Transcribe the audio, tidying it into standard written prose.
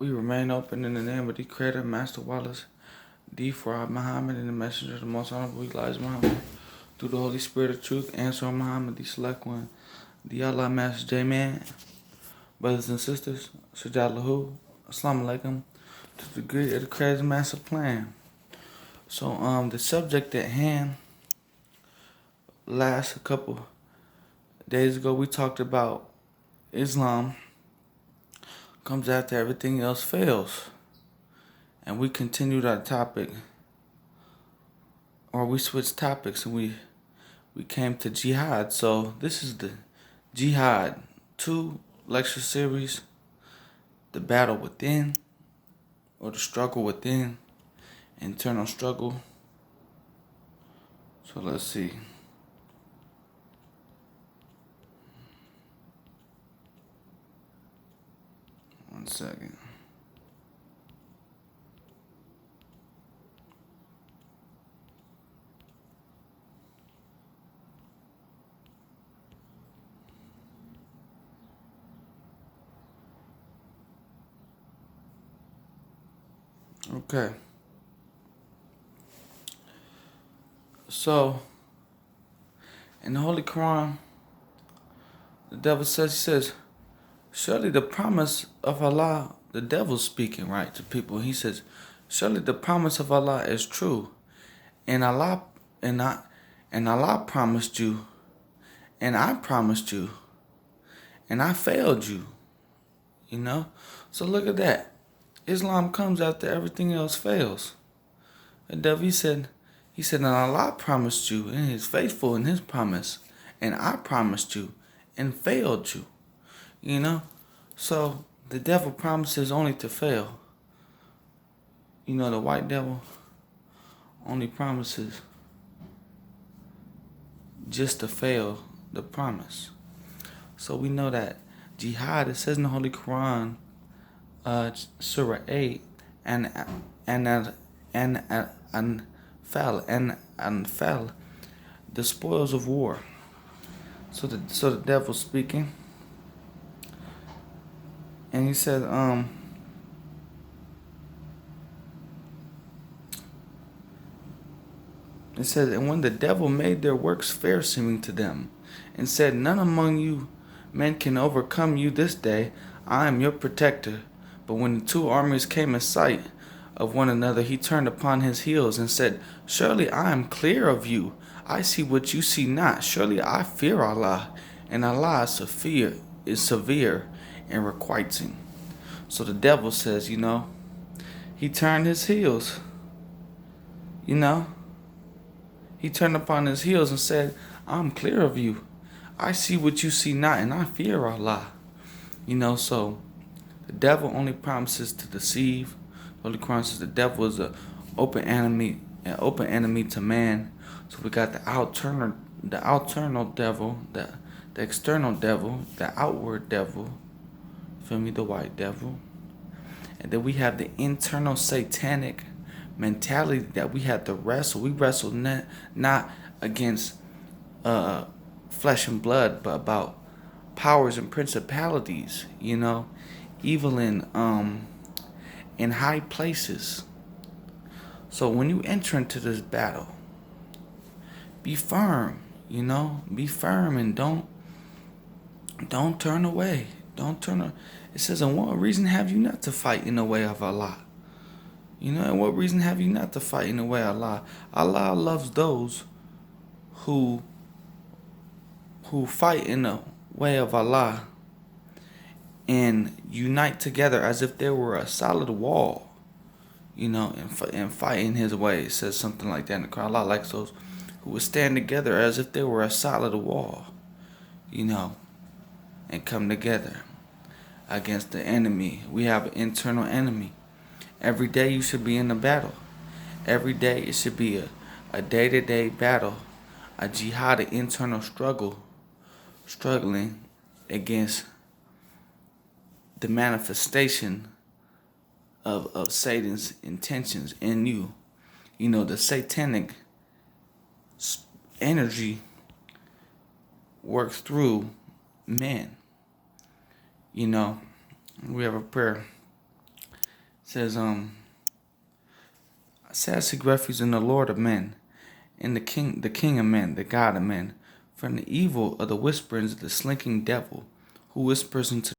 We remain open in the name of the Creator, Master Wallace, D. Farad Muhammad, and the messenger of the most honorable Elijah Muhammad. Through the Holy Spirit of truth, Ansar Muhammad, the select one, the Allah Master J-Man. Brothers and sisters, Sajad Lahu, Assalamu alaikum, to the degree of the Creator's master plan. So, the subject at hand, last a couple days ago, we talked about Islam comes after everything else fails. And we continued our topic, or we switched topics, and we came to Jihad. So this is the Jihad 2 lecture series, the battle within, or the struggle within, internal struggle. So let's see. One second. Okay. So, in the Holy Quran, the devil says, surely the promise of Allah, the devil's speaking, right, to people. He says, surely the promise of Allah is true. And Allah promised you, and I promised you, and I failed you. You know? So look at that. Islam comes after everything else fails. The devil, he said, and Allah promised you, and He's faithful in His promise, and I promised you, and failed you. You know? So the devil promises only to fail. You know, the white devil only promises just to fail the promise. So we know that Jihad, it says in the Holy Quran, Surah 8, and fell the spoils of war. So the devil's speaking, and he said, it says, and when the devil made their works fair seeming to them, and said, none among you men can overcome you this day, I am your protector. But when the two armies came in sight of one another, he turned upon his heels and said, surely I am clear of you. I see what you see not. Surely I fear Allah, and Allah is severe in requiting. So the devil says, you know, he turned his heels. You know, he turned upon his heels and said, I'm clear of you. I see what you see not, and I fear Allah. You know, so the devil only promises to deceive. The Holy Quran says the devil is an open enemy to man. So we got the external devil, the outward devil, feel me, the white devil. And then we have the internal satanic mentality that we have to wrestle. We wrestle not against flesh and blood, but about powers and principalities, you know, evil in high places. So when you enter into this battle, be firm, you know, be firm, and don't turn away. It says, and what reason have you not to fight in the way of Allah? You know, and what reason have you not to fight in the way of Allah? Allah loves those who fight in the way of Allah and unite together as if they were a solid wall, you know, and fight in His way. It says something like that in the Quran. Allah likes those who would stand together as if they were a solid wall, you know, and come together against the enemy. We have an internal enemy. Every day you should be in a battle. Every day it should be a day-to-day battle, a jihad, an internal struggling against the manifestation of Satan's intentions in you. You know, the satanic energy works through men. You know, we have a prayer says, I say I seek refuge in the Lord of men, in the King of men, the God of men, from the evil of the whisperings of the slinking devil, who whispers into